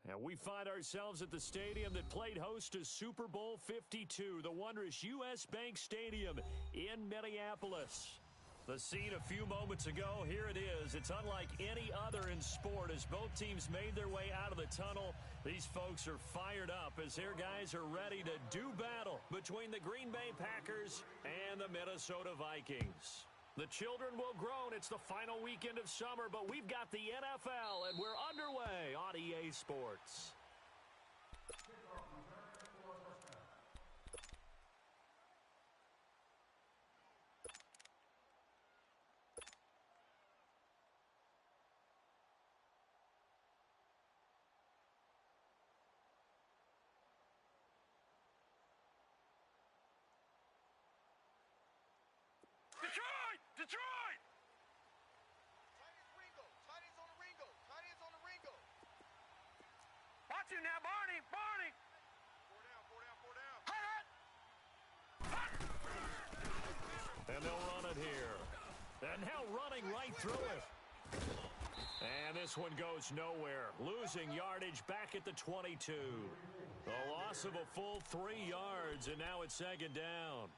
And we find ourselves at the stadium that played host to Super Bowl 52, the wondrous U.S. Bank Stadium in Minneapolis. The scene a few moments ago, here it is. It's unlike any other in sport as both teams made their way out of the tunnel. These folks are fired up as their guys are ready to do battle between the Green Bay Packers and the Minnesota Vikings. The children will groan. It's the final weekend of summer, but we've got the NFL, and we're underway on EA Sports. Detroit! Tight ends on the Ringo. Watch it now, Barney! And they'll run it here. And now running right through it. And this one goes nowhere. Losing yardage back at the 22. A loss of a full 3 yards, and now it's second down.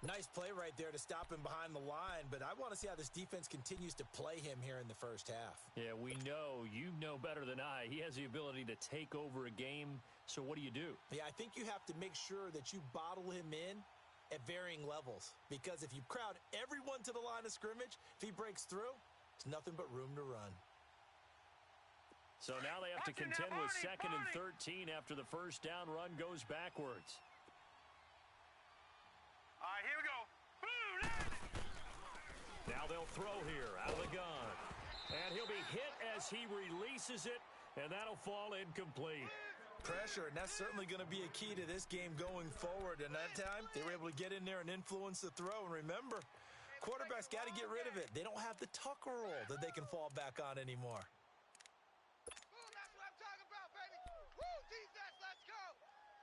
Nice play right there to stop him behind the line, but I want to see how this defense continues to play him here in the first half. Yeah, we know. You know better than I. He has the ability to take over a game, so what do? Yeah, I think you have to make sure that you bottle him in at varying levels, because if you crowd everyone to the line of scrimmage, if he breaks through, it's nothing but room to run. So now they have to contend with second and 13 after the first down run goes backwards. All right, here we go. Now they'll throw here out of the gun. And he'll be hit as he releases it, and that'll fall incomplete. Pressure, and that's certainly going to be a key to this game going forward. And that time, they were able to get in there and influence the throw. And remember, quarterbacks got to get rid of it. They don't have the Tucker roll that they can fall back on anymore. That's what I'm talking about, baby. Woo, defense, let's go.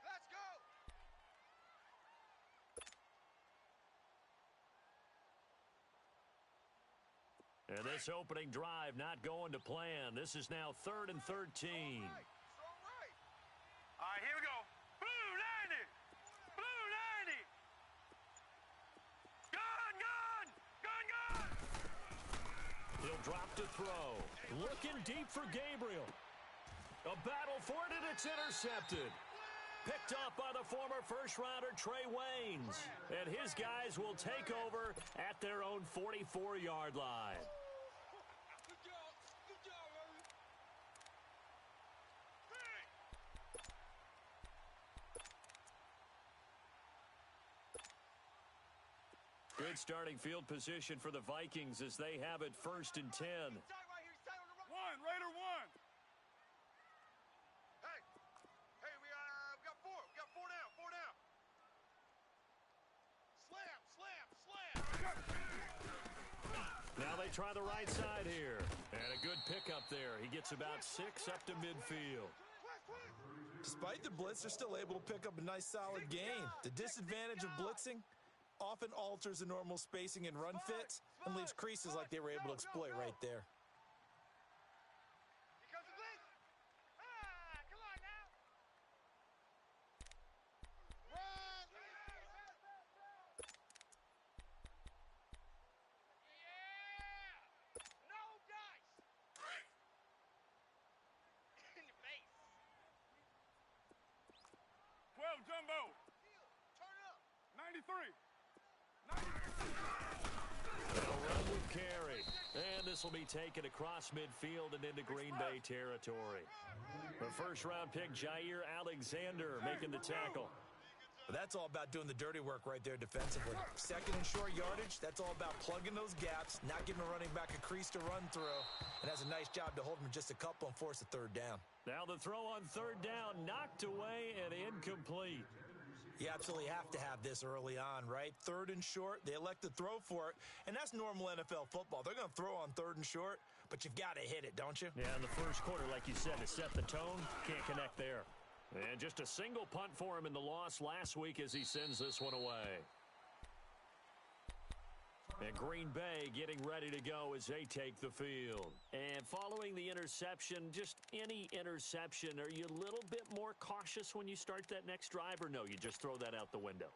Let's go. And this opening drive not going to plan. This is now 3rd and 13. All right. All right, here we go. Blue 90. Gun. He'll drop to throw. Looking deep for Gabriel. A battle for it, and it's intercepted. Picked up by the former first-rounder Trey Waynes. And his guys will take over at their own 44-yard line. Good job, baby. Good starting field position for the Vikings as they have it 1st and 10. One, Raider one. Hey, we got four. We got four down. Slam. Now they try the right side here. And a good pickup there. He gets about 6 up to midfield. Despite the blitz, they're still able to pick up a nice, solid gain. The disadvantage of blitzing often alters the normal spacing and run fits and leaves creases like they were able to exploit right there. Come on now. Run. Yeah. No dice. In your face. 12 jumbo. Turn up. 93. They'll run with carry. And this will be taken across midfield and into Green Bay territory. The first-round pick, Jair Alexander, making the tackle. But that's all about doing the dirty work right there defensively. Second and short yardage, that's all about plugging those gaps, not giving a running back a crease to run through, and has a nice job to hold him just a couple and force a 3rd down. Now the throw on 3rd down, knocked away and incomplete. You absolutely have to have this early on, right? 3rd and short, they elect to throw for it, and that's normal NFL football. They're going to throw on 3rd and short, but you've got to hit it, don't you? Yeah, in the first quarter, like you said, to set the tone, can't connect there. And just a single punt for him in the loss last week as he sends this one away. And Green Bay getting ready to go as they take the field. And following the interception, just any interception, are you a little bit more cautious when you start that next drive, or no, you just throw that out the window?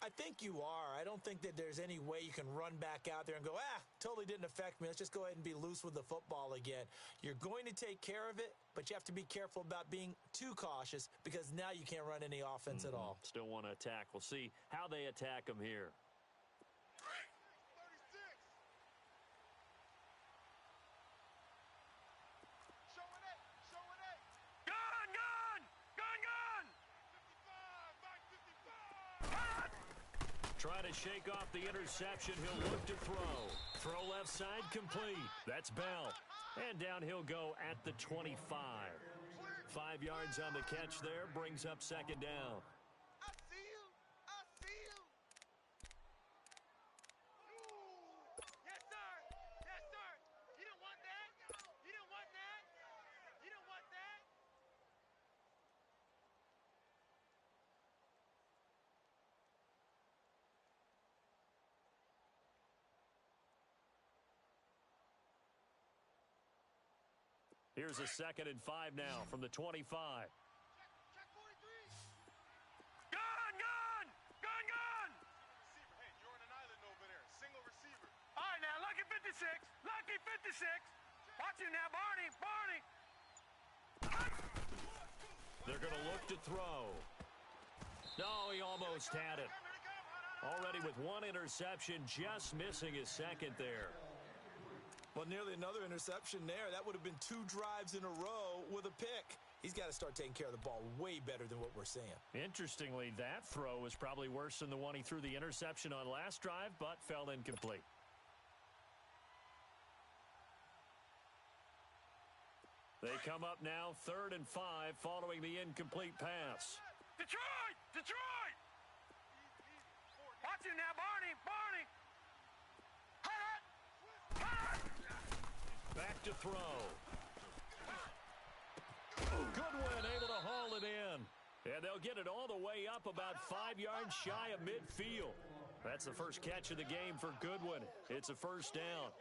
I think you are. I don't think that there's any way you can run back out there and go, totally didn't affect me. Let's just go ahead and be loose with the football again. You're going to take care of it, but you have to be careful about being too cautious because now you can't run any offense at all. Still want to attack. We'll see how they attack them here. Trying to shake off the interception. He'll look to throw. Throw left side complete. That's Bell. And down he'll go at the 25. 5 yards on the catch there. Brings up second down. I see you. I see you. Yes, sir. Yes, sir. You don't want that. You don't want that. You don't want that. Here's a 2nd and 5 now from the 25. Check 43. Gun! Gun! Gun! Gun! Receiver, hey, you're on an island over there. Single receiver. All right, now, lucky 56. Lucky 56. Watch him now, Barney. Barney. They're going to look to throw. No, he almost had it. Already with one interception, just missing his second there. Well, nearly another interception there. That would have been 2 drives in a row with a pick. He's got to start taking care of the ball way better than what we're seeing. Interestingly, that throw was probably worse than the one he threw the interception on last drive, but fell incomplete. They come up now 3rd and 5 following the incomplete pass. Detroit! Detroit! Watch him now, Barney. Barney. Back to throw. Goodwin able to haul it in. And they'll get it all the way up about 5 yards shy of midfield. That's the first catch of the game for Goodwin. It's a first down.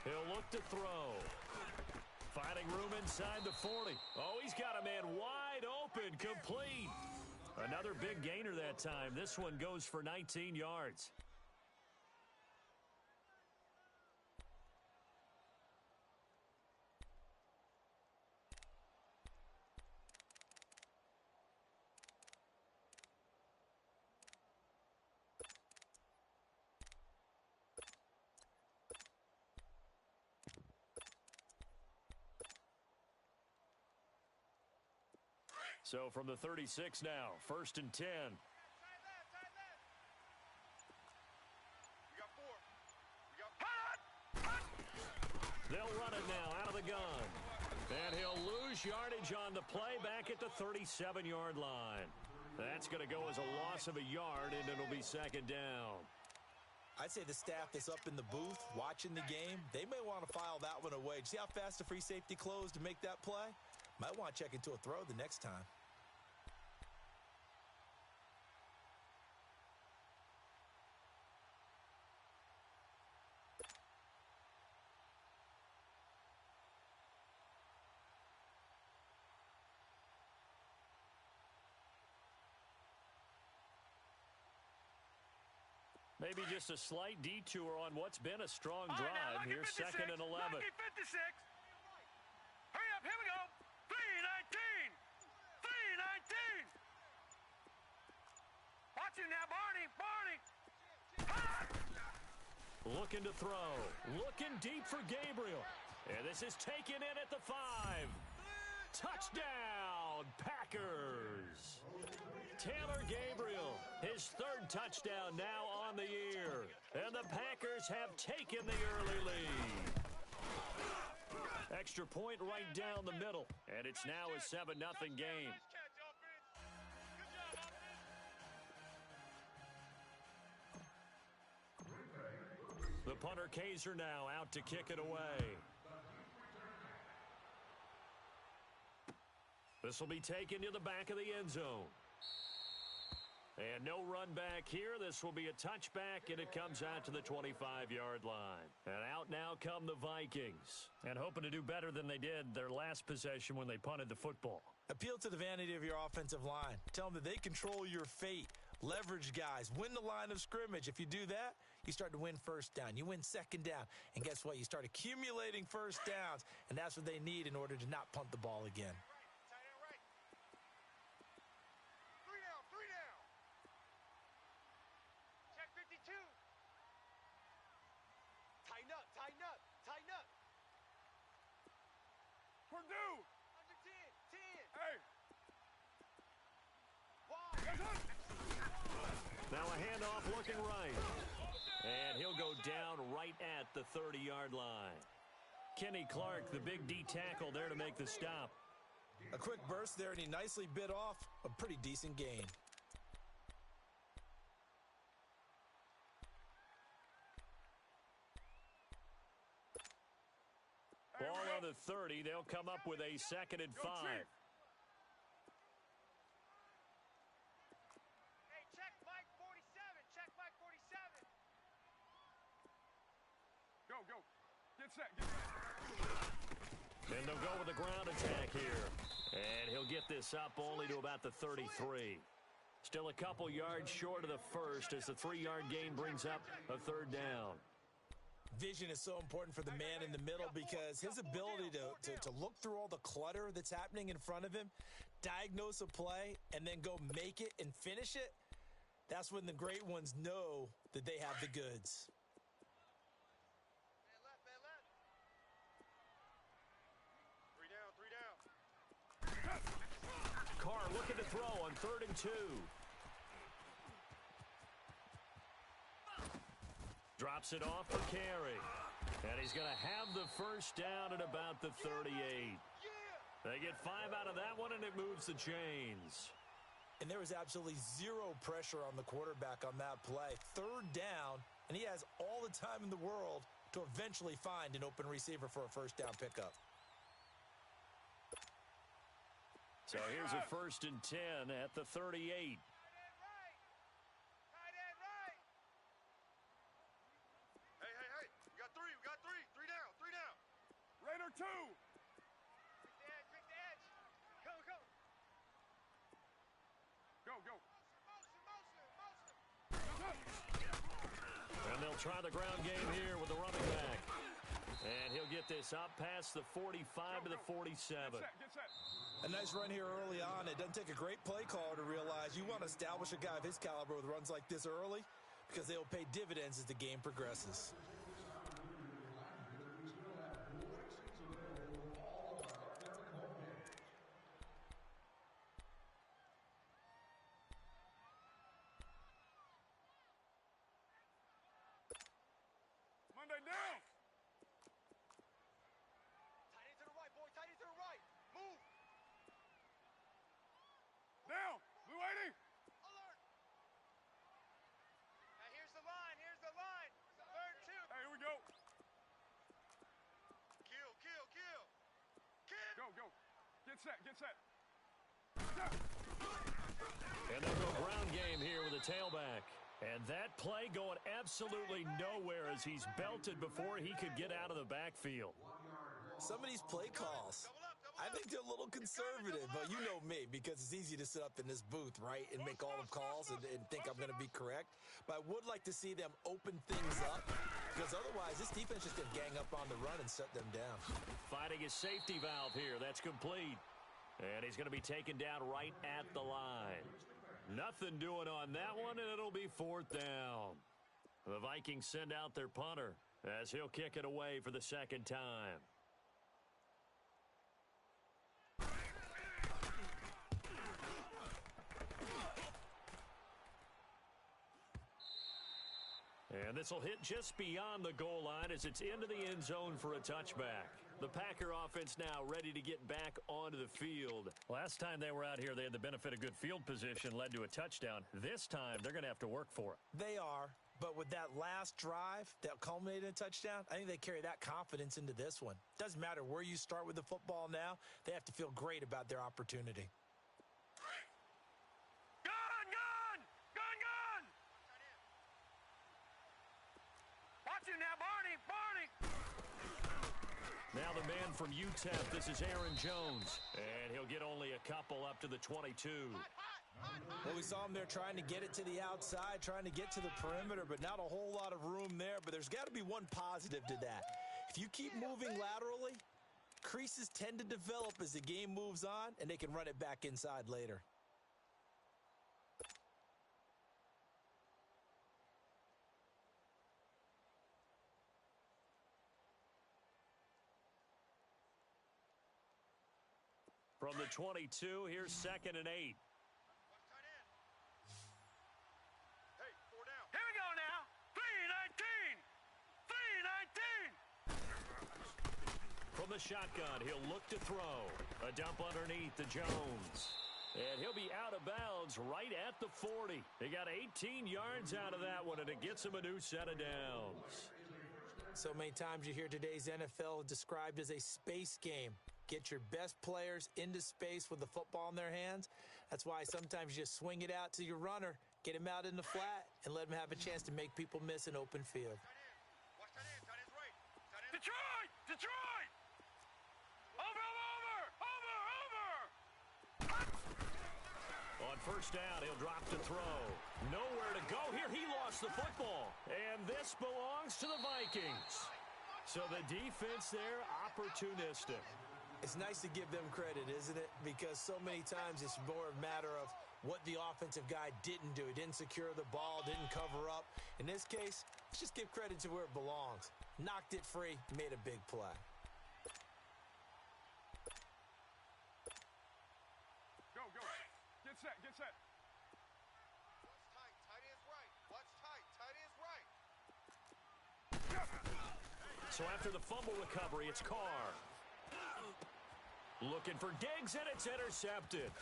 He'll look to throw. Finding room inside the 40. Oh, he's got a man wide open, complete. Another big gainer that time. This one goes for 19 yards. So from the 36 now, 1st and 10. We got 4. We got They'll run it now out of the gun. And he'll lose yardage on the play back at the 37-yard line. That's going to go as a loss of a yard, and it'll be 2nd down. I'd say the staff that's up in the booth watching the game, they may want to file that one away. See how fast the free safety closed to make that play? Might want to check into a throw the next time. Maybe just a slight detour on what's been a strong drive. Here's 2nd and 11. Lucky 56. Hurry up, here we go. 3:19. 3:19. Watch him now, Barney. Barney. Looking to throw. Looking deep for Gabriel. And this is taken in at the 5. Touchdown, Packers. Taylor Gabriel, his third touchdown now on the year. And the Packers have taken the early lead. Extra point right down the middle. And it's now a 7-0 game. Nice catch, offense. Good job, offense. The punter Kaiser now out to kick it away. This will be taken to the back of the end zone. And no run back here. This will be a touchback, and it comes out to the 25-yard line. And out now come the Vikings. And hoping to do better than they did their last possession when they punted the football. Appeal to the vanity of your offensive line. Tell them that they control your fate. Leverage guys. Win the line of scrimmage. If you do that, you start to win first down. You win second down. And guess what? You start accumulating first downs. And that's what they need in order to not punt the ball again. Tight end right. 3 down, 3 down. Check 52. Tighten up, tighten up, tighten up. Purdue. Under 10, 10. Hey. Wide. Now a handoff looking right. And he'll go down right at the 30-yard line. Kenny Clark, the big D tackle there to make the stop. A quick burst there, and he nicely bit off a pretty decent gain. Ball on the 30. They'll come up with a 2nd and 5. Hey, check Mike 47. Check Mike 47. Go, go. Get set, get set. And they'll go with the ground attack here. And he'll get this up only to about the 33. Still a couple yards short of the first as the 3-yard gain brings up a 3rd down. Vision is so important for the man in the middle because his ability to look through all the clutter that's happening in front of him, diagnose a play, and then go make it and finish it, that's when the great ones know that they have the goods. Man left, man left. 3 down, 3 down. Carr looking to throw on 3rd and 2. Drops it off for carry. And he's going to have the first down at about the 38. They get 5 out of that one, and it moves the chains. And there was absolutely zero pressure on the quarterback on that play. 3rd down, and he has all the time in the world to eventually find an open receiver for a first down pickup. So here's a 1st and 10 at the 38. Raider 2. Quick the edge. Go, go. Go, go. Motion. And they'll try the ground game here with the running back. And he'll get this up past the 45 to the 47. Get set. A nice run here early on. It doesn't take a great play caller to realize you want to establish a guy of his caliber with runs like this early because they will pay dividends as the game progresses. Monday down. Tight end to the right, boy. Tight end to the right. Move. Down. Blue 80. Alert. Now here's the line. Here's the line. 3rd and 2. Hey, here we go. Kill. Kill. Go, go. Get set, get set. And they'll go ground game here with a tailback. And that play going absolutely nowhere as he's belted before he could get out of the backfield. Some of these play calls, I think they're a little conservative, but you know me, because it's easy to sit up in this booth, right, and make all the calls and think I'm going to be correct. But I would like to see them open things up, because otherwise this defense just going to gang up on the run and shut them down. Finding his safety valve here. That's complete. And he's going to be taken down right at the line. Nothing doing on that one, and it'll be 4th down. The Vikings send out their punter as he'll kick it away for the 2nd time. And this will hit just beyond the goal line as it's into the end zone for a touchback. The Packer offense now ready to get back onto the field. Last time they were out here, they had the benefit of good field position, led to a touchdown. This time, they're going to have to work for it. They are, but with that last drive that culminated in a touchdown, I think they carry that confidence into this one. Doesn't matter where you start with the football now, they have to feel great about their opportunity. Watch him now, Barney! Now the man from UTEP, this is Aaron Jones. And he'll get only a couple up to the 22. Well, we saw him there trying to get it to the outside, trying to get to the perimeter, but not a whole lot of room there. But there's got to be one positive to that. If you keep moving laterally, creases tend to develop as the game moves on, and they can run it back inside later. From the 22, here's 2nd and 8. Hey, 4 down. Here we go now. 3-19. From the shotgun, he'll look to throw. A dump underneath to Jones. And he'll be out of bounds right at the 40. They got 18 yards out of that one, and it gets him a new set of downs. So many times you hear today's NFL described as a space game. Get your best players into space with the football in their hands. That's why sometimes you just swing it out to your runner, get him out in the flat, and let him have a chance to make people miss an open field. Watch tight end. Tight end's right. Detroit! Detroit! Over! On first down, he'll drop to throw. Nowhere to go here. He lost the football. And this belongs to the Vikings. So the defense there, opportunistic. It's nice to give them credit, isn't it? Because so many times it's more a matter of what the offensive guy didn't do. He didn't secure the ball, didn't cover up. In this case, let's just give credit to where it belongs. Knocked it free, made a big play. Go. Get set. Watch tight. Tight end's right. Watch tight. Tight end's right. So after the fumble recovery, it's Carr. Looking for Diggs, and it's intercepted.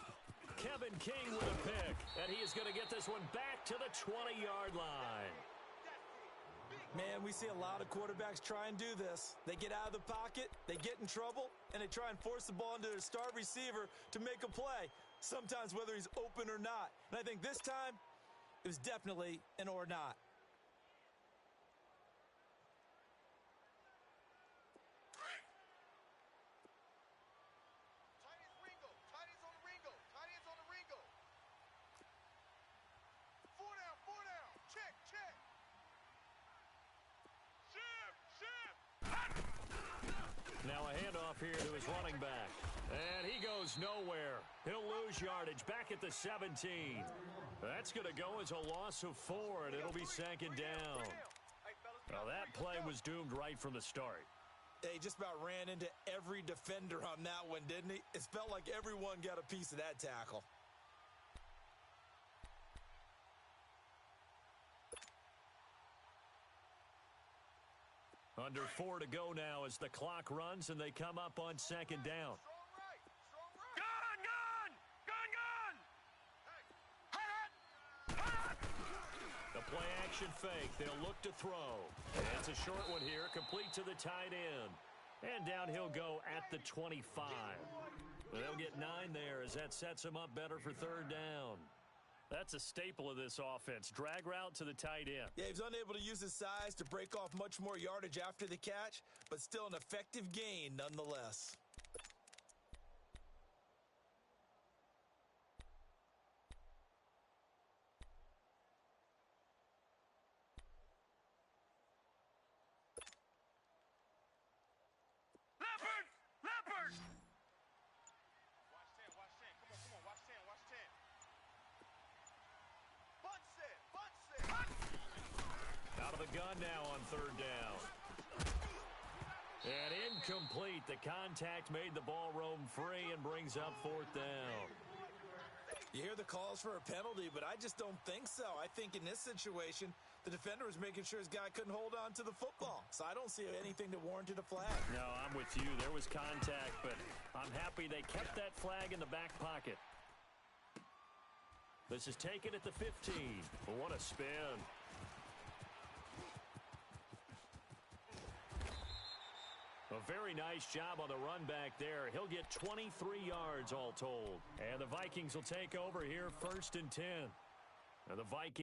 Kevin King with a pick, and he is going to get this one back to the 20-yard line. Man, we see a lot of quarterbacks try and do this. They get out of the pocket, they get in trouble, and they try and force the ball into their star receiver to make a play, sometimes whether he's open or not. And I think this time, it was definitely an or not. Now a handoff here to his running back. And he goes nowhere. He'll lose yardage back at the 17. That's going to go as a loss of 4, and it'll be 2nd down. Well, that play was doomed right from the start. He just about ran into every defender on that one, didn't he? It felt like everyone got a piece of that tackle. Under 4 to go now as the clock runs and they come up on 2nd down. The play action fake. They'll look to throw. It's a short one here, complete to the tight end. And down he'll go at the 25. They'll get 9 there as that sets him up better for 3rd down. That's a staple of this offense. Drag route to the tight end. Yeah, he was unable to use his size to break off much more yardage after the catch, but still an effective gain nonetheless. Leopard! Watch 10. Come on. Watch 10. Bunt set. Out of the gun now on 3rd down. And incomplete. The contact made the ball roam free and brings up 4th down. You hear the calls for a penalty, but I just don't think so. I think in this situation, the defender was making sure his guy couldn't hold on to the football. So I don't see anything that warranted a flag. No, I'm with you. There was contact, but I'm happy they kept that flag in the back pocket. This is taken at the 15. What a spin. A very nice job on the run back there. He'll get 23 yards all told. And the Vikings will take over here 1st and 10. And the Vikings.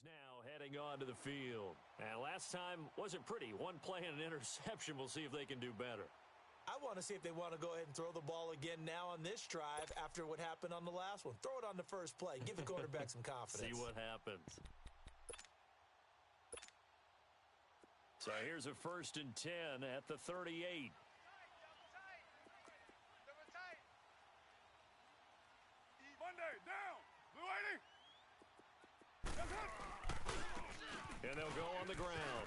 Now heading on to the field. And last time wasn't pretty. One play and an interception. We'll see if they can do better. I want to see if they want to go ahead and throw the ball again now on this drive after what happened on the last one. Throw it on the first play. Give the quarterback some confidence. See what happens. So here's a 1st and 10 at the 38. Monday, down. Blue 80. And they'll go on the ground.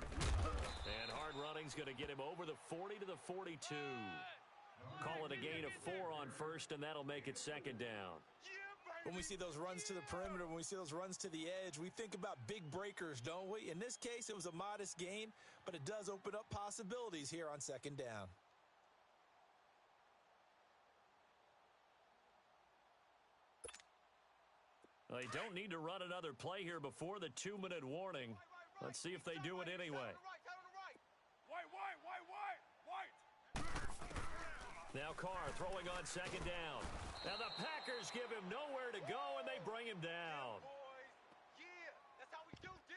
And hard running's going to get him over the 40 to the 42. Call it a gain of 4 on 1st, and that'll make it 2nd down. When we see those runs to the perimeter, when we see those runs to the edge, we think about big breakers, don't we? In this case, it was a modest gain, but it does open up possibilities here on 2nd down. They don't need to run another play here before the 2-minute warning. Let's see if they do it anyway. Now Carr throwing on 2nd down. Now the Packers give him nowhere to go, and they bring him down. Yeah, that's how we do, D.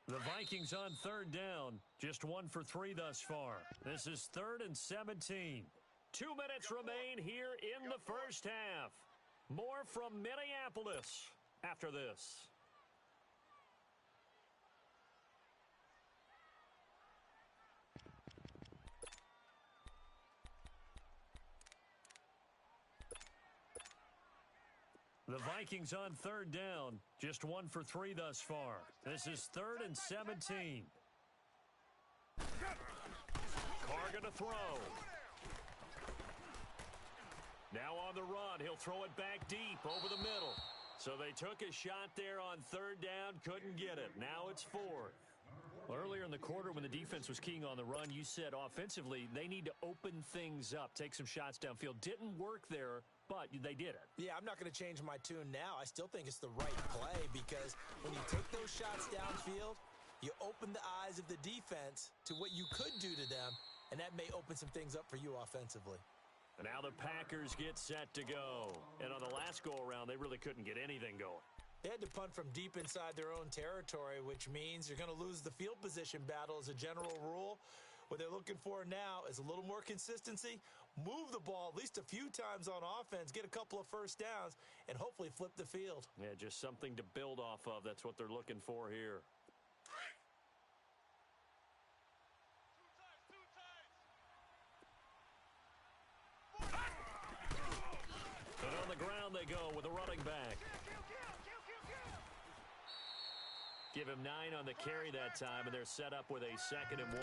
The Vikings on 3rd down. Just 1 for 3 thus far. This is 3rd and 17. 2 minutes remain here in the first half. More from Minneapolis after this. The Vikings on 3rd down. Just 1 for 3 thus far. This is 3rd and 17. Carr gonna throw. Now on the run. He'll throw it back deep over the middle. So they took a shot there on 3rd down. Couldn't get it. Now it's 4th. Well, earlier in the quarter when the defense was keying on the run, you said offensively they need to open things up, take some shots downfield. Didn't work there, but they did it. Yeah, I'm not going to change my tune now. I still think it's the right play because when you take those shots downfield, you open the eyes of the defense to what you could do to them, and that may open some things up for you offensively. And now the Packers get set to go. And on the last go-around, they really couldn't get anything going. They had to punt from deep inside their own territory, which means you're going to lose the field position battle as a general rule. What they're looking for now is a little more consistency, move the ball at least a few times on offense, get a couple of first downs, and hopefully flip the field. Yeah, just something to build off of. That's what they're looking for here. And on the ground they go with a running back. Give him 9 on the carry that time, and they're set up with a 2nd and 1.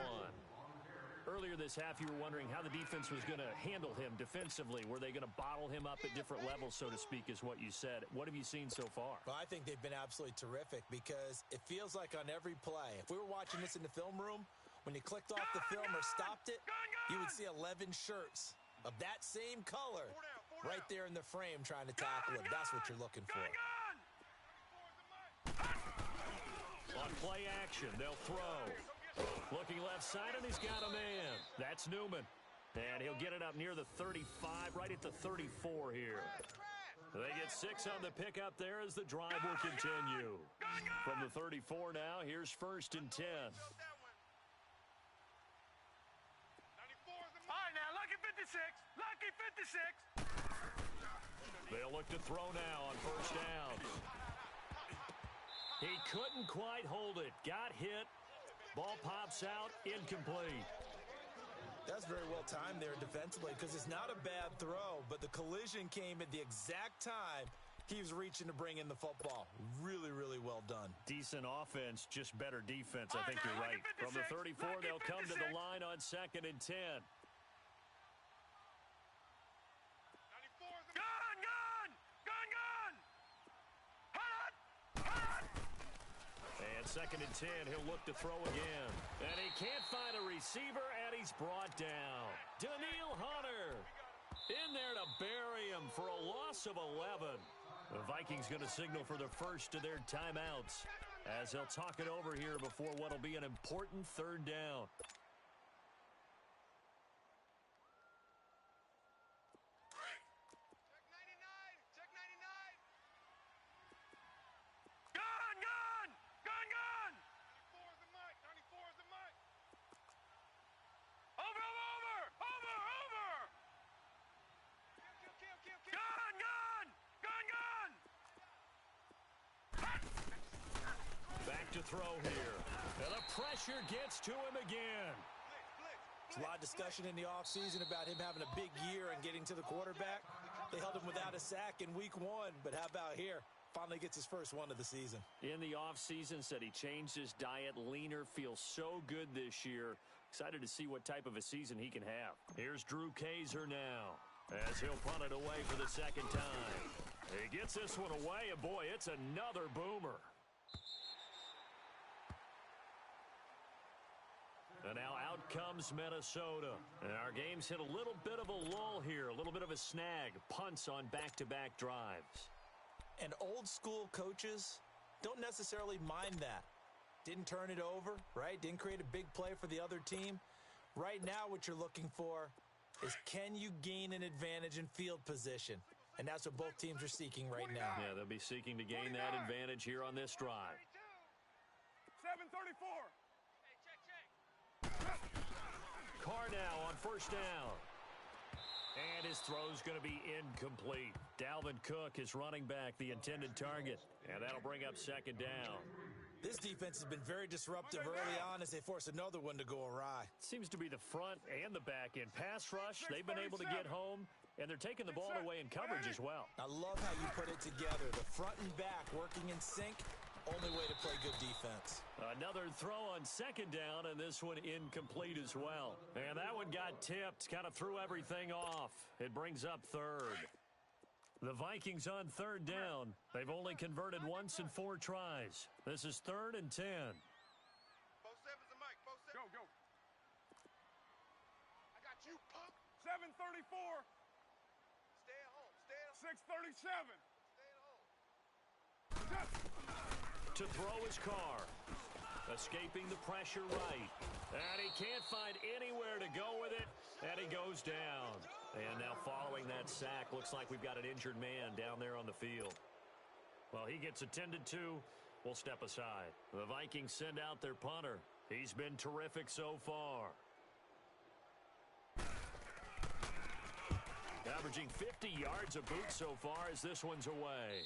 Earlier this half, you were wondering how the defense was going to handle him defensively. Were they going to bottle him up at different levels, so to speak, is what you said. What have you seen so far? Well, I think they've been absolutely terrific because it feels like on every play, if we were watching this in the film room, when you clicked off the film or stopped it, you would see 11 shirts of that same color right there in the frame trying to tackle it. That's what you're looking for. On play action, they'll throw. Looking left side, and he's got a man. That's Newman. And he'll get it up near the 35, right at the 34 here. They get 6 on the pickup there as the drive will continue. From the 34 now, here's 1st and 10. All right, now, lucky 56. Lucky They'll look to throw now on first down. He couldn't quite hold it. Got hit. Ball pops out, incomplete. That's very well timed there defensively because it's not a bad throw, but the collision came at the exact time he was reaching to bring in the football. Really, really well done. Decent offense, just better defense. I think you're right. From the 34, they'll come to the line on 2nd and 10. And 2nd and 10, he'll look to throw again. And he can't find a receiver, and he's brought down. Daniil Hunter in there to bury him for a loss of 11. The Vikings going to signal for the first of their timeouts as they'll talk it over here before what will be an important 3rd down. To throw here. And the pressure gets to him again. There's a lot of discussion in the offseason about him having a big year and getting to the quarterback. They held him without a sack in week 1, but how about here? Finally gets his first one of the season. In the offseason, said he changed his diet, leaner, feels so good this year. Excited to see what type of a season he can have. Here's Drew Kaiser now as he'll punt it away for the 2nd time. He gets this one away, and boy, it's another boomer. And now out comes Minnesota. And our game's hit a little bit of a lull here, a little bit of a snag. Punts on back-to-back drives. And old school coaches don't necessarily mind that. Didn't turn it over, right? Didn't create a big play for the other team. Right now what you're looking for is can you gain an advantage in field position? And that's what both teams are seeking right now. Yeah, they'll be seeking to gain that advantage here on this drive. 7:34. Carr now on first down. And his throw's going to be incomplete. Dalvin Cook is running back, the intended target. And that'll bring up 2nd down. This defense has been very disruptive early on as they force another one to go awry. Seems to be the front and the back end. Pass rush, they've been able to get home, and they're taking the ball away in coverage as well. I love how you put it together. The front and back working in sync. Only way to play good defense. Another throw on 2nd down, and this one incomplete as well. And that one got tipped, kind of threw everything off. It brings up 3rd. The Vikings on 3rd down. They've only converted once in 4 tries. This is 3rd and 10. Both sevens and Mike. Both sevens. Go. I got you, punk. 7:34. Stay at home. Stay at home. 6:37. Stay at home. To throw his Carr. Escaping the pressure right. And he can't find anywhere to go with it. And he goes down. And now following that sack, looks like we've got an injured man down there on the field. Well, he gets attended to. We'll step aside. The Vikings send out their punter. He's been terrific so far. Averaging 50 yards a boot so far as this one's away.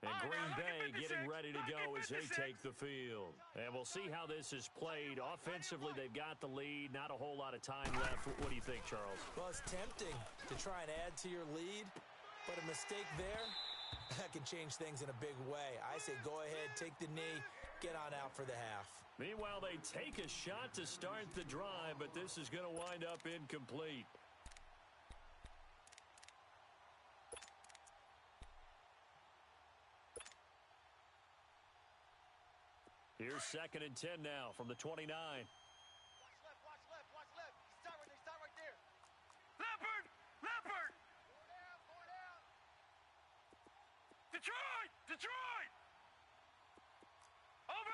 And Green Bay getting ready to go as they take the field. And we'll see how this is played. Offensively, they've got the lead. Not a whole lot of time left. What do you think, Charles? Well, it's tempting to try and add to your lead, but a mistake there, that can change things in a big way. I say go ahead, take the knee, get on out for the half. Meanwhile, they take a shot to start the drive, but this is going to wind up incomplete. Here's 2nd and 10 now from the 29. Watch left, watch left. Detroit! Over!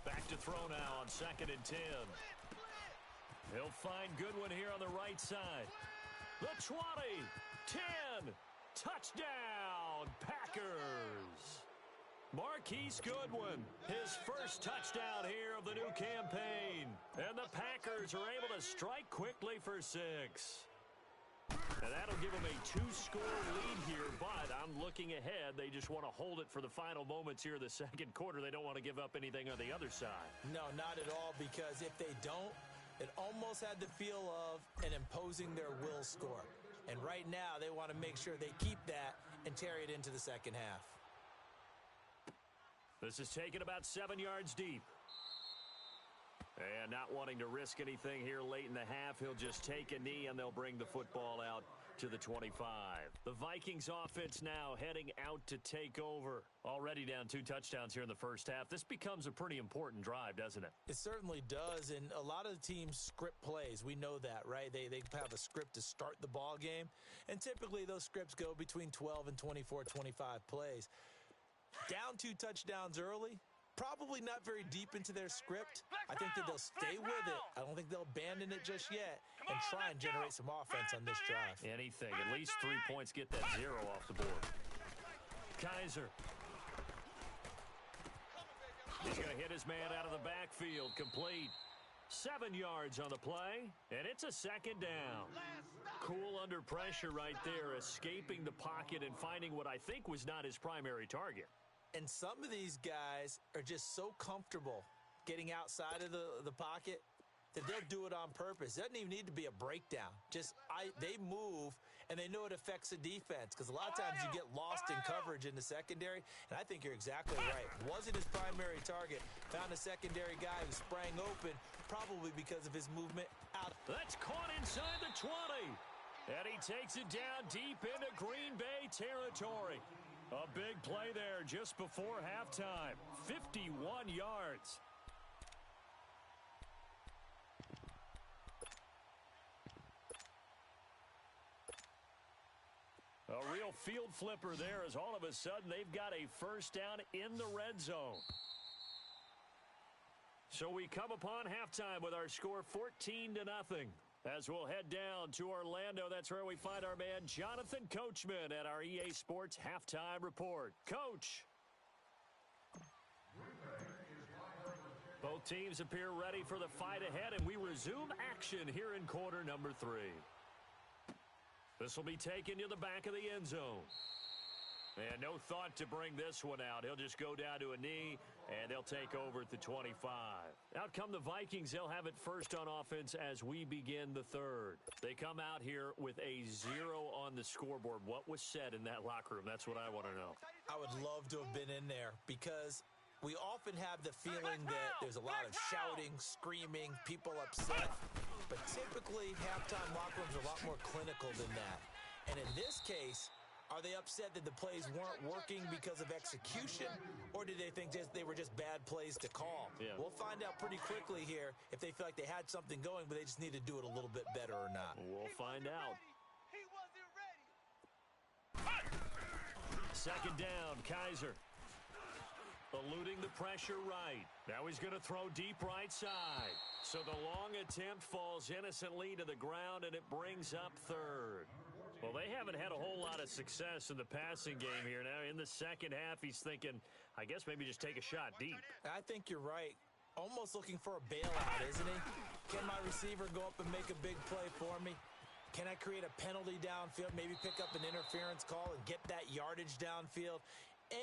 Back to throw now on 2nd and 10. He'll find Goodwin here on the right side. The 20, 10, touchdown, Packers. Marquise Goodwin, his first touchdown here of the new campaign. And the Packers are able to strike quickly for 6. And that'll give them a 2-score lead here, but I'm looking ahead. They just want to hold it for the final moments here in the second quarter. They don't want to give up anything on the other side. No, not at all, because if they don't, it almost had the feel of an imposing their will score. And right now, they want to make sure they keep that and carry it into the second half. This is taken about 7 yards deep. And not wanting to risk anything here late in the half, he'll just take a knee, and they'll bring the football out to the 25. The Vikings offense now heading out to take over. Already down 2 touchdowns here in the first half. This becomes a pretty important drive, doesn't it? It certainly does, and a lot of the teams script plays. We know that, right? They have a script to start the ball game, and typically those scripts go between 12 and 24, 25 plays. Down 2 touchdowns early, probably not very deep into their script. I think that they'll stay with it. I don't think they'll abandon it just yet and try and generate some offense on this drive. Anything. At least 3 points. Get that 0 off the board. Kaiser. He's going to hit his man out of the backfield. Complete. 7 yards on the play, and it's a 2nd down. Cool under pressure right there, escaping the pocket and finding what I think was not his primary target. And some of these guys are just so comfortable getting outside of the pocket that they'll do it on purpose. It doesn't even need to be a breakdown. They move, and they know it affects the defense, because a lot of times you get lost in coverage in the secondary, and I think you're exactly right. Wasn't his primary target. Found a secondary guy who sprang open, probably because of his movement out. That's caught inside the 20. And he takes it down deep into Green Bay territory. A big play there just before halftime. 51 yards. A real field flipper there, as all of a sudden they've got a first down in the red zone. So we come upon halftime with our score 14-0. As we'll head down to Orlando, that's where we find our man Jonathan Coachman at our EA Sports Halftime Report. Coach. Both teams appear ready for the fight ahead, and we resume action here in quarter number 3. This will be taken to the back of the end zone. And no thought to bring this one out. He'll just go down to a knee, and they'll take over at the 25. Out come the Vikings. They'll have it first on offense as we begin the third. They come out here with a 0 on the scoreboard. What was said in that locker room? That's what I want to know. I would love to have been in there, because we often have the feeling that there's a lot of shouting, screaming, people upset. But typically, halftime locker rooms are a lot more clinical than that. And in this case, are they upset that the plays weren't working because of execution, or do they think they were just bad plays to call? Yeah. We'll find out pretty quickly here if they feel like they had something going, but they just need to do it a little bit better or not. We'll find out. He wasn't ready. 2nd down, Kaiser. Eluding the pressure right. Now he's going to throw deep right side. So the long attempt falls innocently to the ground, and it brings up 3rd. Well, they haven't had a whole lot of success in the passing game here. Now, in the second half, he's thinking, I guess maybe just take a shot deep. I think you're right. Almost looking for a bailout, isn't he? Can my receiver go up and make a big play for me? Can I create a penalty downfield, maybe pick up an interference call and get that yardage downfield?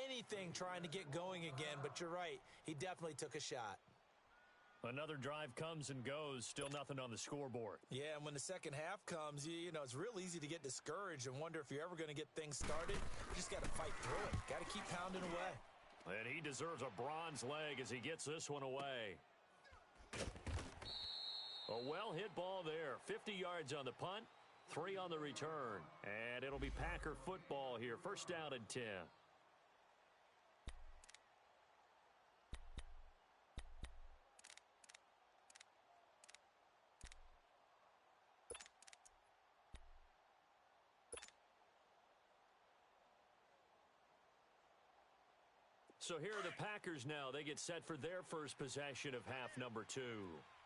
Anything trying to get going again, but you're right. He definitely took a shot. Another drive comes and goes, still nothing on the scoreboard. Yeah, and when the second half comes, you know, it's real easy to get discouraged and wonder if you're ever going to get things started. You just got to fight through it. Got to keep pounding away. And he deserves a bronze leg as he gets this one away. A well-hit ball there. 50 yards on the punt, 3 on the return. And it'll be Packer football here. First down and 10. So here are the Packers now. They get set for their first possession of half number 2.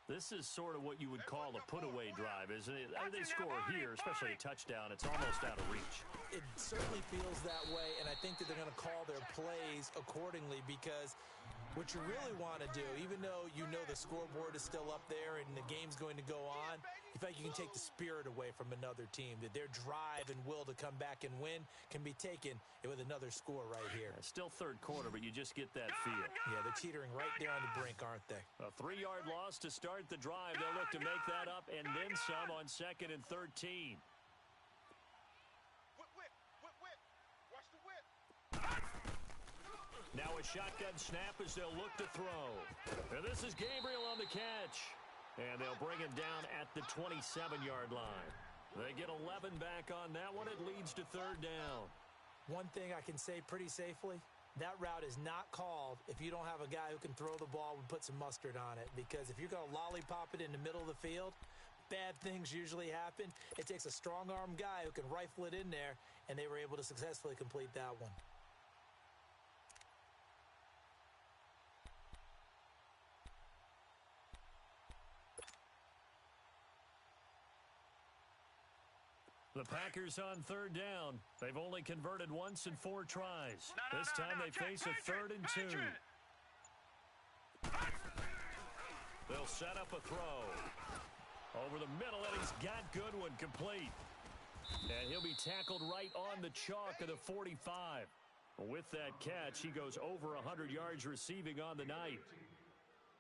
This is sort of what you would call a put-away drive, isn't it? They score here, especially a touchdown. It's almost out of reach. It certainly feels that way, and I think that they're going to call their plays accordingly because what you really want to do, even though you know the scoreboard is still up there and the game's going to go on, you feel like you can take the spirit away from another team, that their drive and will to come back and win can be taken with another score right here. It's still third quarter, but you just get that feel. Yeah, they're teetering right there on the brink, aren't they? A 3-yard loss to start the drive. They'll look to make that up and then some on 2nd and 13. Now a shotgun snap as they'll look to throw. And this is Gabriel on the catch. And they'll bring him down at the 27-yard line. They get 11 back on that one. It leads to 3rd down. One thing I can say pretty safely, that route is not called if you don't have a guy who can throw the ball and put some mustard on it. Because if you're going to lollipop it in the middle of the field, bad things usually happen. It takes a strong-arm guy who can rifle it in there, and they were able to successfully complete that one. The Packers on 3rd down. They've only converted once in 4 tries. This time they face a 3rd and 2. They'll set up a throw. Over the middle, and he's got Goodwin complete. And he'll be tackled right on the chalk of the 45. With that catch, he goes over 100 yards receiving on the night.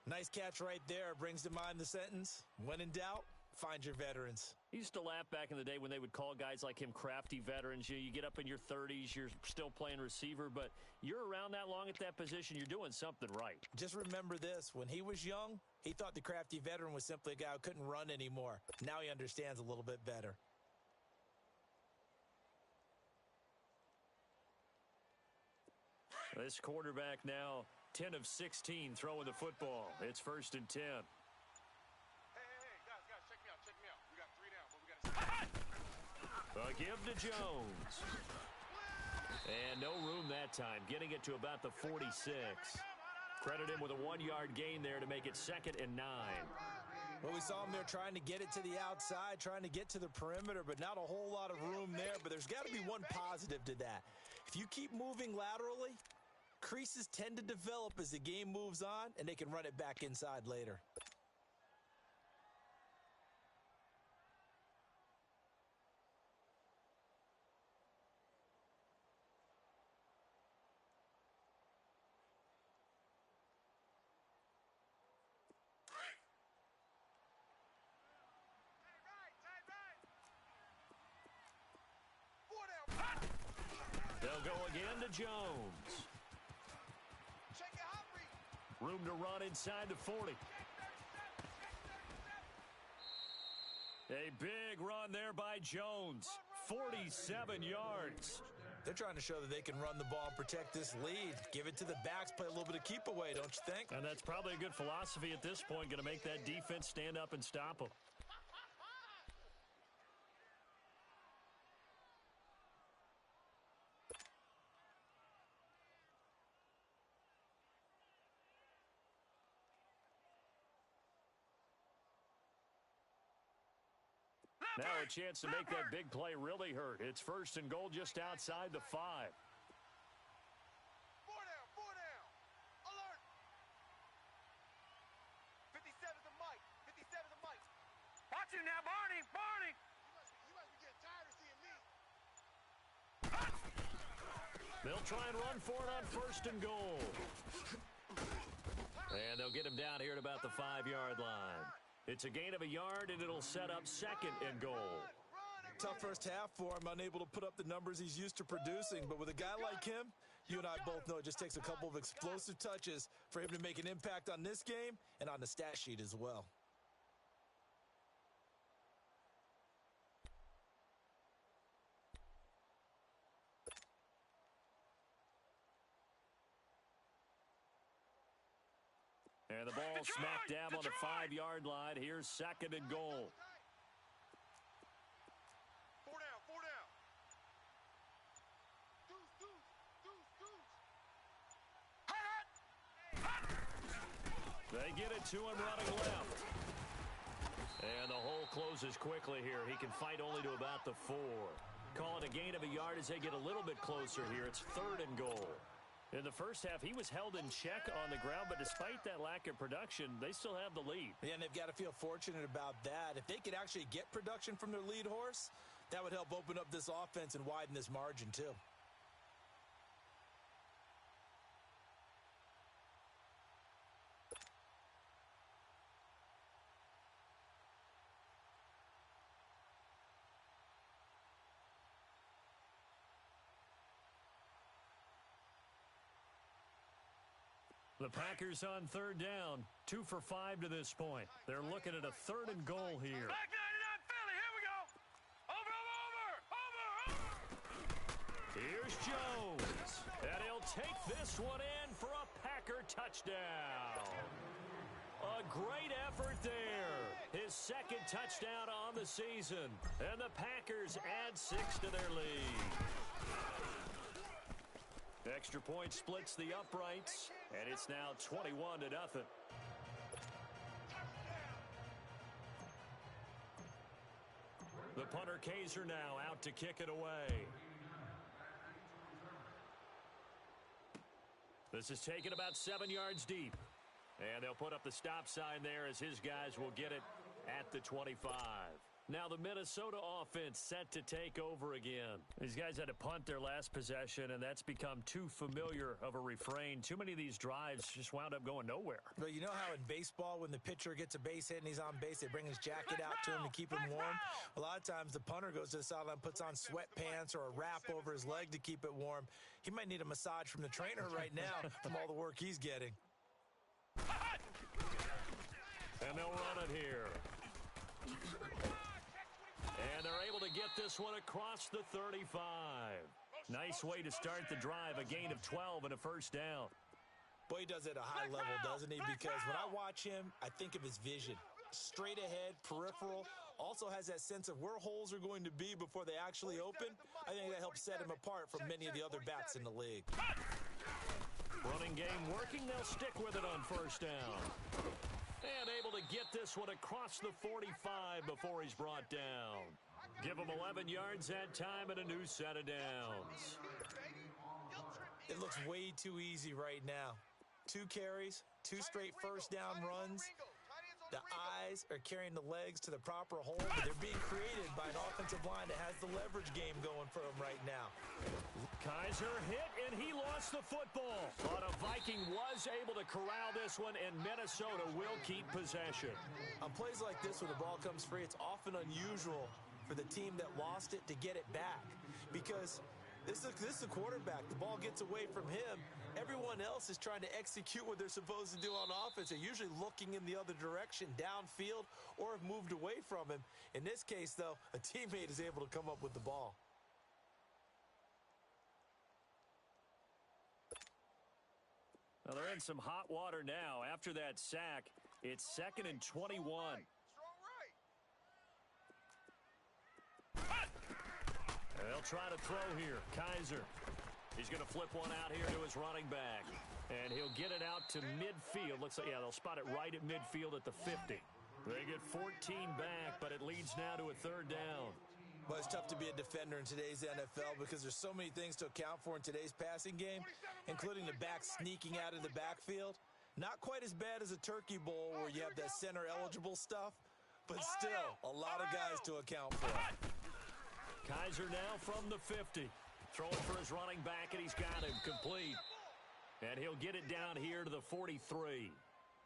Nice catch right there. Brings to mind the sentence, when in doubt, find your veterans. I used to laugh back in the day when they would call guys like him crafty veterans. You get up in your 30s, you're still playing receiver, but you're around that long at that position, you're doing something right. Just remember this. When he was young, he thought the crafty veteran was simply a guy who couldn't run anymore. Now he understands a little bit better. This quarterback now 10 of 16 throwing the football. It's 1st and 10. A give to Jones. And no room that time, getting it to about the 46. Credit him with a 1-yard gain there to make it 2nd and 9. Well, we saw him there trying to get it to the outside, trying to get to the perimeter, but not a whole lot of room there. But there's got to be one positive to that. If you keep moving laterally, creases tend to develop as the game moves on, and they can run it back inside later. They'll go again to Jones. Room to run inside the 40. A big run there by Jones. 47 yards. They're trying to show that they can run the ball and protect this lead. Give it to the backs, play a little bit of keep away, don't you think? And that's probably a good philosophy at this point. Going to make that defense stand up and stop them. Now a chance to make that big play really hurt. It's 1st and goal just outside the 5. 4 down, 4 down. Alert. 57 to Mike. 57 to Mike. Watch him now, Barney. Barney. You must be getting tired of seeing me. They'll try and run for it on 1st and goal. And they'll get him down here at about the 5-yard line. It's a gain of a yard, and it'll set up 2nd and goal. Tough first half for him, unable to put up the numbers he's used to producing. But with a guy like him, you and I both know it just takes a couple of explosive touches for him to make an impact on this game and on the stat sheet as well. And the ball smack dab on the 5-yard line. Here's 2nd and goal. 4 down, 4 down. Deuce, deuce, deuce, deuce. They get it to him running left. And the hole closes quickly here. He can fight only to about the 4. Call it a gain of a yard as they get a little bit closer here. It's 3rd and goal. In the first half, he was held in check on the ground, but despite that lack of production, they still have the lead. Yeah, and they've got to feel fortunate about that. If they could actually get production from their lead horse, that would help open up this offense and widen this margin too. The Packers on 3rd down, 2 for 5 to this point. They're looking at a 3rd and goal here. Back 99 Philly, here we go. Over. Here's Jones, and he'll take this one in for a Packer touchdown. A great effort there. His 2nd touchdown on the season, and the Packers add 6 to their lead. Extra point splits the uprights, and it's now 21-0. The punter Kaiser now out to kick it away. This is taken about 7 yards deep. And they'll put up the stop sign there as his guys will get it at the 25. Now the Minnesota offense set to take over again. These guys had to punt their last possession, and that's become too familiar of a refrain. Too many of these drives just wound up going nowhere. But you know how in baseball, when the pitcher gets a base hit and he's on base, they bring his jacket out to him to keep him warm? A lot of times the punter goes to the sideline, puts on sweatpants or a wrap over his leg to keep it warm. He might need a massage from the trainer right now from all the work he's getting. And they'll run it here. And they're able to get this one across the 35. Nice way to start the drive, a gain of 12 and a 1st down. Boy, he does it at a high level, doesn't he? Because when I watch him, I think of his vision. Straight ahead, peripheral, also has that sense of where holes are going to be before they actually open. I think that helps set him apart from many of the other backs in the league. Running game working, they'll stick with it on 1st down. And able to get this one across the 45 before he's brought down. Give him 11 yards that time and a new set of downs. It looks way too easy right now. 2 carries, 2 straight 1st down runs. The eyes are carrying the legs to the proper hole, but they're being created by an offensive line that has the leverage game going for them right now. Kaiser hit, and he lost the football. But a Viking was able to corral this one, and Minnesota will keep possession. On plays like this, when the ball comes free, it's often unusual for the team that lost it to get it back. Because this is the quarterback. The ball gets away from him. Everyone else is trying to execute what they're supposed to do on offense. They're usually looking in the other direction, downfield, or have moved away from him. In this case, though, a teammate is able to come up with the ball. Well, they're in some hot water now. After that sack, it's 2nd and 21. And they'll try to throw here. Kaiser. He's going to flip one out here to his running back. And he'll get it out to midfield. Looks like, yeah, they'll spot it right at midfield at the 50. They get 14 back, but it leads now to a 3rd down. Well, it's tough to be a defender in today's NFL because there's so many things to account for in today's passing game, including the back sneaking out of the backfield. Not quite as bad as a turkey bowl where you have that center-eligible stuff, but still a lot of guys to account for. Kaiser now from the 50. Throwing for his running back, and he's got him complete. And he'll get it down here to the 43.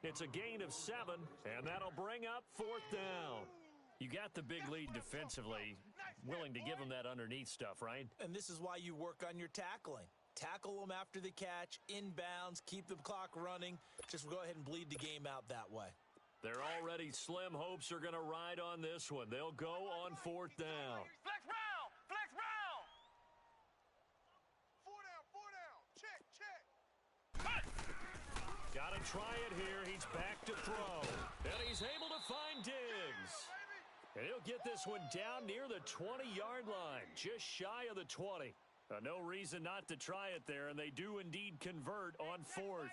It's a gain of 7, and that'll bring up 4th down. You got the big lead defensively, willing to give him that underneath stuff, right? And this is why you work on your tackling. Tackle them after the catch, inbounds, keep the clock running. Just go ahead and bleed the game out that way. They're already slim hopes are going to ride on this one. They'll go on 4th down. Flex round! Flex round! 4 down! Check! Got to try it here. He's back to throw. And he's able to find Diggs. And he'll get this one down near the 20-yard line, just shy of the 20. No reason not to try it there, and they do indeed convert on 4th.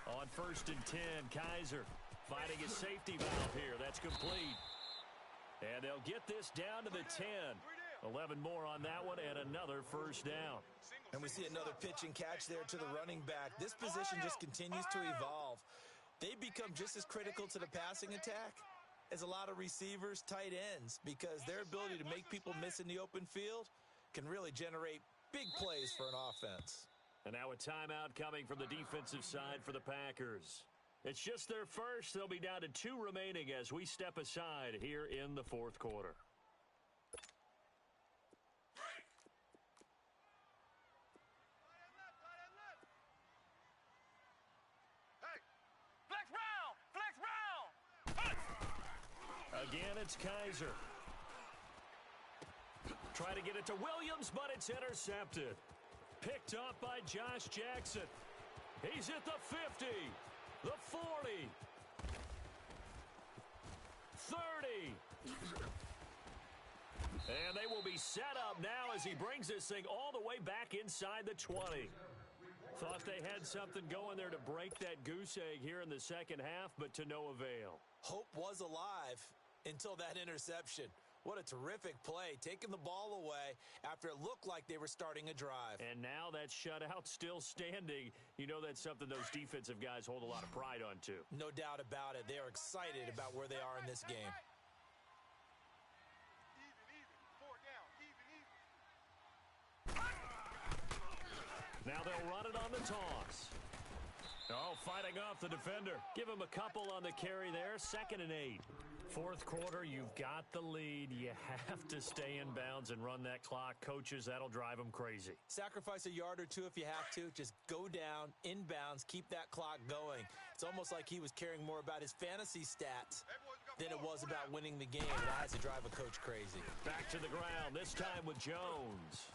On 1st and 10, Kaiser finding his safety valve here. That's complete. And they'll get this down to the 10. 11 more on that one and another first down. And we see another pitch and catch there to the running back. This position just continues to evolve. They become just as critical to the passing attack as a lot of receivers, tight ends, because their ability to make people miss in the open field can really generate big plays for an offense. And now a timeout coming from the defensive side for the Packers. It's just their first. They'll be down to 2 remaining as we step aside here in the fourth quarter. Again, it's Kaiser. Try to get it to Williams, but it's intercepted. Picked up by Josh Jackson. He's at the 50, the 40, 30. And they will be set up now as he brings this thing all the way back inside the 20. Thought they had something going there to break that goose egg here in the second half, but to no avail. Hope was alive until that interception. What a terrific play, taking the ball away after it looked like they were starting a drive. And now that shutout still standing. You know that's something those defensive guys hold a lot of pride on, too. No doubt about it. They are excited about where they are in this game. Now they'll run it on the toss. Oh, fighting off the defender. Give him a couple on the carry there. 2nd and 8. Fourth quarter, you've got the lead. You have to stay in bounds and run that clock. Coaches, that'll drive them crazy. Sacrifice a yard or two if you have to. Just go down, inbounds, keep that clock going. It's almost like he was caring more about his fantasy stats than it was about winning the game. That has to drive a coach crazy. Back to the ground, this time with Jones.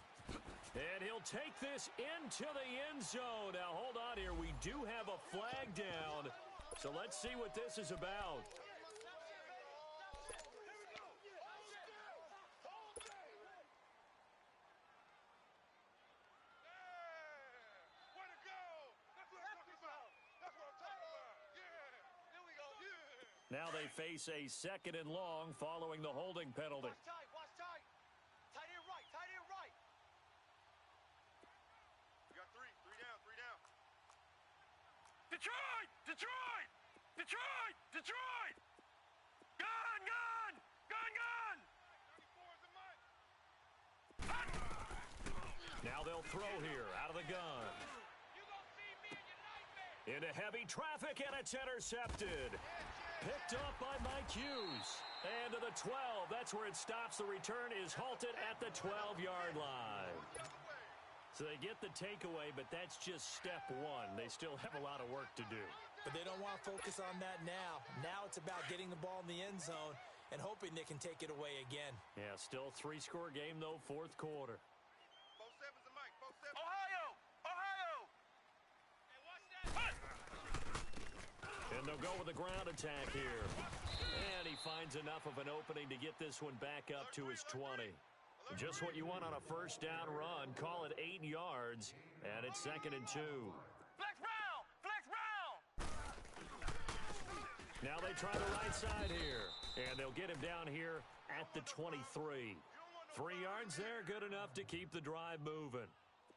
And he'll take this into the end zone. Now, hold on here. We do have a flag down. So let's see what this is about. Now they face a 2nd and long following the holding penalty. Watch tight, watch tight. Tight end right, tight end right. We got three down. Detroit! Detroit! Detroit! Detroit! Gun! 94 is a mine. Now they'll throw here out of the gun. You gonna see me in your nightmare. Into heavy traffic, and it's intercepted. Picked up by Mike Hughes. And to the 12. That's where it stops. The return is halted at the 12-yard line. So they get the takeaway, but that's just step one. They still have a lot of work to do. But they don't want to focus on that now. Now it's about getting the ball in the end zone and hoping they can take it away again. Yeah, still 3-score game, though, fourth quarter. 4-7's a mic. 4-7. Ohio! Hey, watch that. And they'll go with a ground attack here. And he finds enough of an opening to get this one back up to his 20. Just what you want on a first down run. Call it 8 yards, and it's 2nd and 2. Flex round! Flex round! Now they try the right side here, and they'll get him down here at the 23. 3 yards there, good enough to keep the drive moving.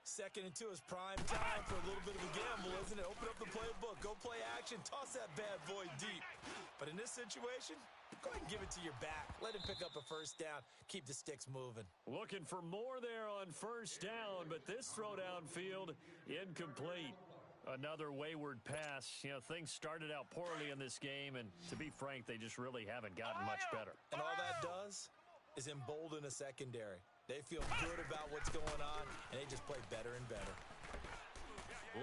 2nd and 2 is prime time for a little bit of a gamble, isn't it? Open up the playbook, go play action, toss that bad boy deep. But in this situation, go ahead and give it to your back. Let him pick up a first down. Keep the sticks moving. Looking for more there on first down, but this throw downfield incomplete. Another wayward pass. You know, things started out poorly in this game, and to be frank, they just really haven't gotten much better. And all that does is embolden a secondary. They feel good about what's going on, and they just play better and better.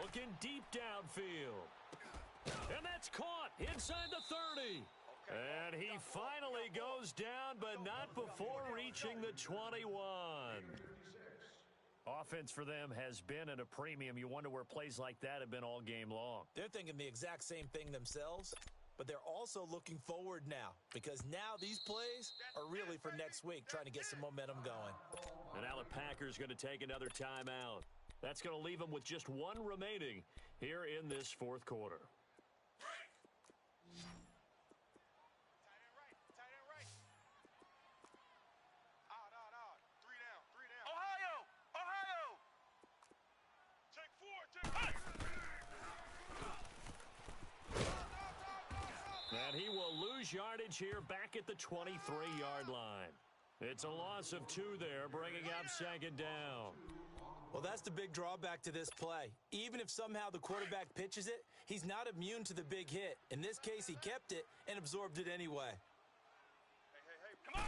Looking deep downfield. And that's caught inside the 30. And he finally goes down, but not before reaching the 21. Offense for them has been at a premium. You wonder where plays like that have been all game long. They're thinking the exact same thing themselves, but they're also looking forward now, because now these plays are really for next week, trying to get some momentum going. And now the Packers going to take another timeout. That's going to leave them with just one remaining here in this fourth quarter. lose yardage here back at the 23-yard line. It's a loss of 2 there, bringing up second down. Well, that's the big drawback to this play. Even if somehow the quarterback pitches it, he's not immune to the big hit. In this case, he kept it and absorbed it anyway. Hey, come on!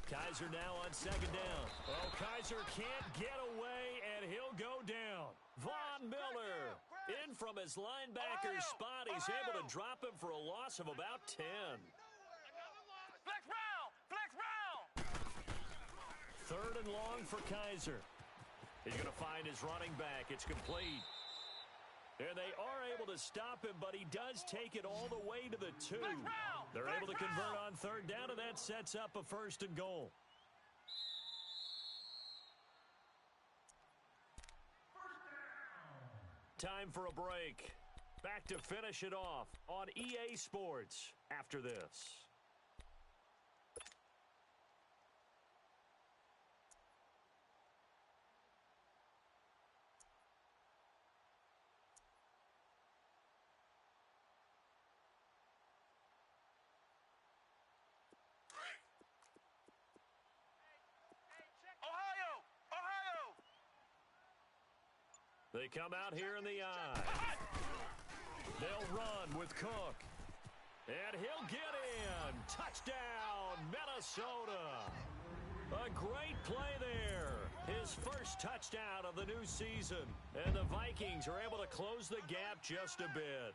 Kaiser now on second down. Oh, Kaiser can't get away, and he'll go down. Von Miller in from his linebacker spot. He's able to drop him for a loss of about 10. Flex round! Flex round! 3rd and long for Kaiser. He's going to find his running back. It's complete. And they are able to stop him, but he does take it all the way to the 2. They're able to convert on 3rd down, and that sets up a 1st and goal. Time for a break. Back to finish it off on EA Sports after this. They come out here in the eye. They'll run with Cook. And he'll get in. Touchdown, Minnesota. A great play there. His first touchdown of the new season. And the Vikings are able to close the gap just a bit.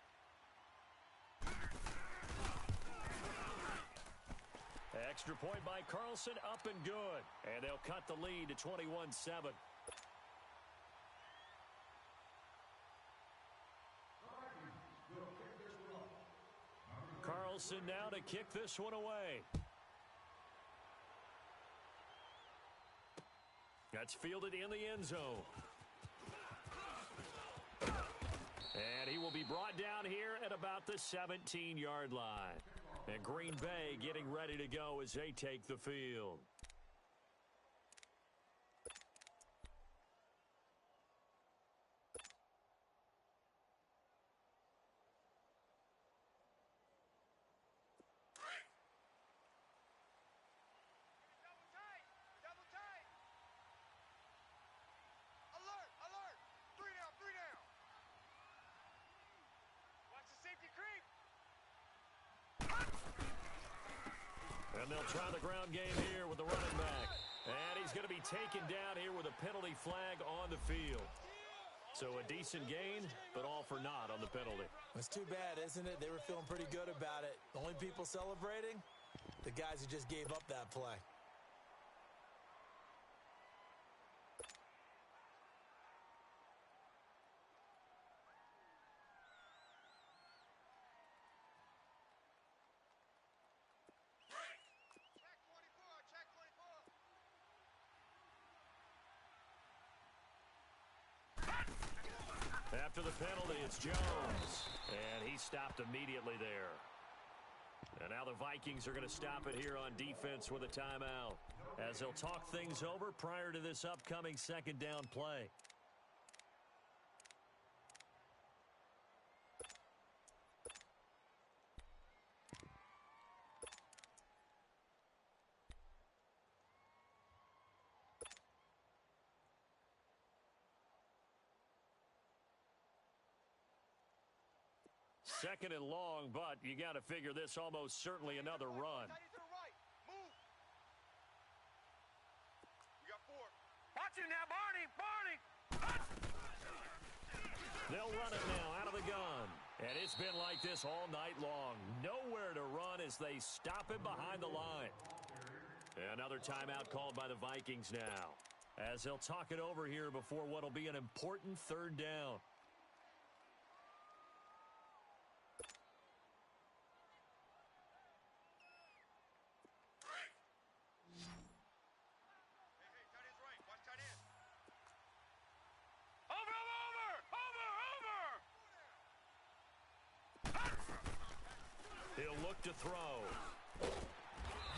Extra point by Carlson, up and good. And they'll cut the lead to 21-7. Carlson now to kick this one away. That's fielded in the end zone. And he will be brought down here at about the 17-yard line. And Green Bay getting ready to go as they take the field. And they'll try the ground game here with the running back. And he's going to be taken down here with a penalty flag on the field. So a decent gain, but all for naught on the penalty. It's too bad, isn't it? They were feeling pretty good about it. The only people celebrating, the guys who just gave up that play. After the penalty, it's Jones. And he stopped immediately there. And now the Vikings are going to stop it here on defense with a timeout, as they'll talk things over prior to this upcoming second down play. Second and long, but you got to figure this almost certainly another run. Watch it now, Barney! Barney! They'll run it now out of the gun. And it's been like this all night long. Nowhere to run as they stop him behind the line. Another timeout called by the Vikings now, as they'll talk it over here before what will be an important third down. He'll look to throw.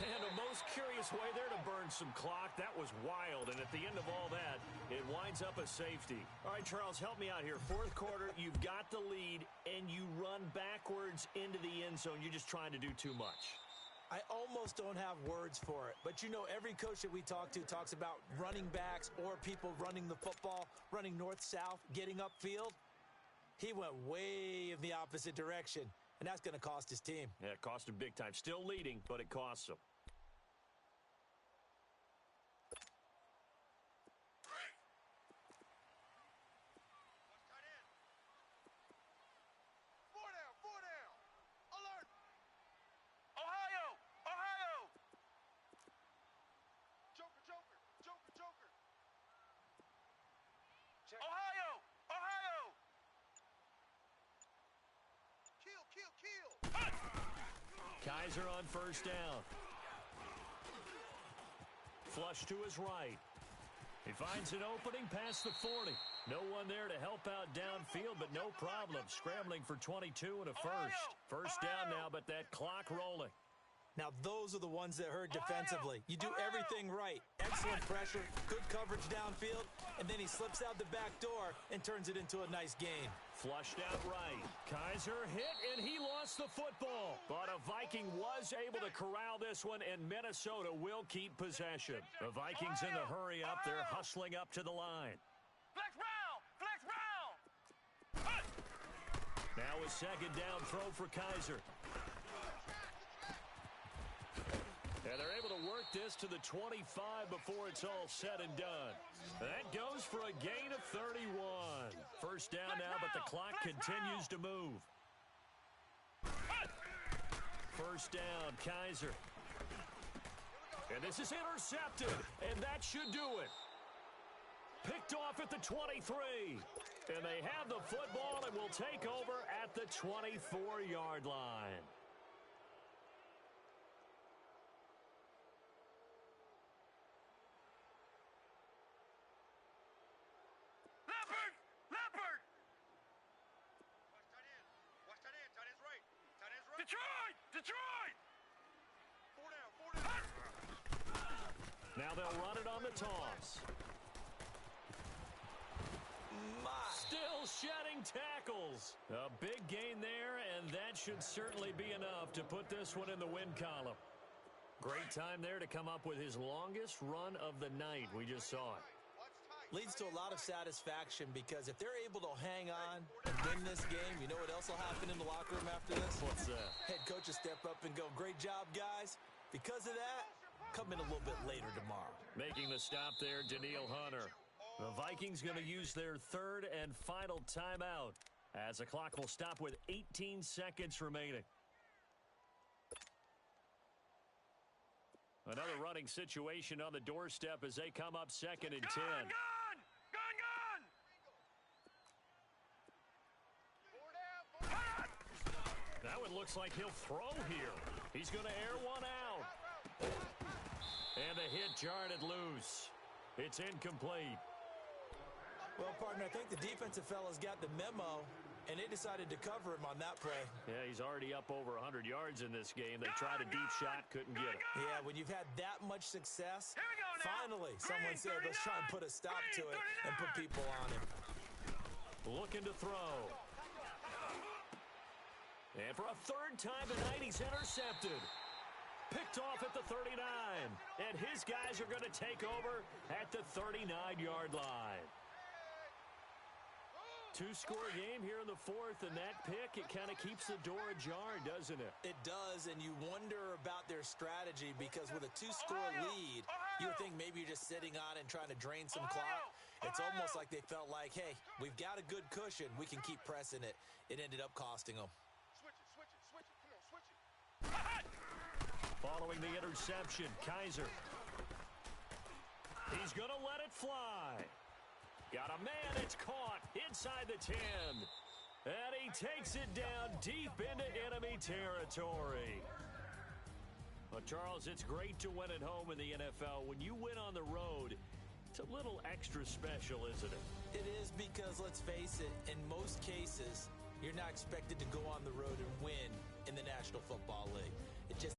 And a most curious way there to burn some clock. That was wild, and at the end of all that, it winds up a safety. All right, Charles, help me out here. Fourth quarter, you've got the lead, and you run backwards into the end zone. You're just trying to do too much. I almost don't have words for it, but you know every coach that we talk to talks about running backs or people running the football, running north-south, getting upfield. He went way in the opposite direction, and that's going to cost his team. Yeah, it cost him big time. Still leading, but it costs him. Four down. Alert. Ohio. Joker. Check. Ohio. Kill. Kaiser on first down. Flush to his right. He finds an opening past the 40. No one there to help out downfield, but no problem. Scrambling for 22 and a first. First down now, but that clock rolling. Now, those are the ones that hurt defensively. You do everything right. Excellent pressure, good coverage downfield, and then he slips out the back door and turns it into a nice gain. Flushed out right. Kaiser hit, and he lost the football. But a Viking was able to corral this one, and Minnesota will keep possession. The Vikings in the hurry up. They're hustling up to the line. Flex Brown. Now a second down throw for Kaiser. And they're able to work this to the 25 before it's all said and done. That goes for a gain of 31. First down now, but the clock continues to move. First down, Kaiser. And this is intercepted, and that should do it. Picked off at the 23. And they have the football and will take over at the 24-yard line. Leopard. Watch tight end. Tight end's right. Detroit. Four down. Now they'll run it on the toss. Still shedding tackles. A big gain there, and that should certainly be enough to put this one in the win column. Great time there to come up with his longest run of the night. We just saw it. Leads to a lot of satisfaction because if they're able to hang on and win this game, you know what else will happen in the locker room after this? What's that? Head coach will step up and go, great job, guys. Because of that, come in a little bit later tomorrow. Making the stop there, Daniil Hunter. The Vikings going to use their third and final timeout as the clock will stop with 18 seconds remaining. Another running situation on the doorstep as they come up second and 10. Gun! That one looks like he'll throw here. He's going to air one out. And the hit jarred it loose. It's incomplete. Well, partner, I think the defensive fellas got the memo, and they decided to cover him on that play. Yeah, he's already up over 100 yards in this game. They tried a deep shot, couldn't get it. Yeah, when you've had that much success, finally someone said, let's try and put a stop to it and put people on him. Looking to throw. And for a third time tonight, he's intercepted. Picked off at the 39. And his guys are going to take over at the 39-yard line. Two-score game here in the fourth, and that pick, it kind of keeps the door ajar, doesn't it? It does, and you wonder about their strategy because with a two-score lead, you would think maybe you're just sitting on it and trying to drain some clock. It's almost like they felt like, hey, we've got a good cushion. We can keep pressing it. It ended up costing them. Switch it. Come on, switch it. Following the interception, Kaiser. He's going to let it fly. Got a man, it's caught inside the 10. And he takes it down deep into enemy territory. Well, Charles, it's great to win at home in the NFL. When you win on the road, it's a little extra special, isn't it? It is because, let's face it, in most cases, you're not expected to go on the road and win in the National Football League. It just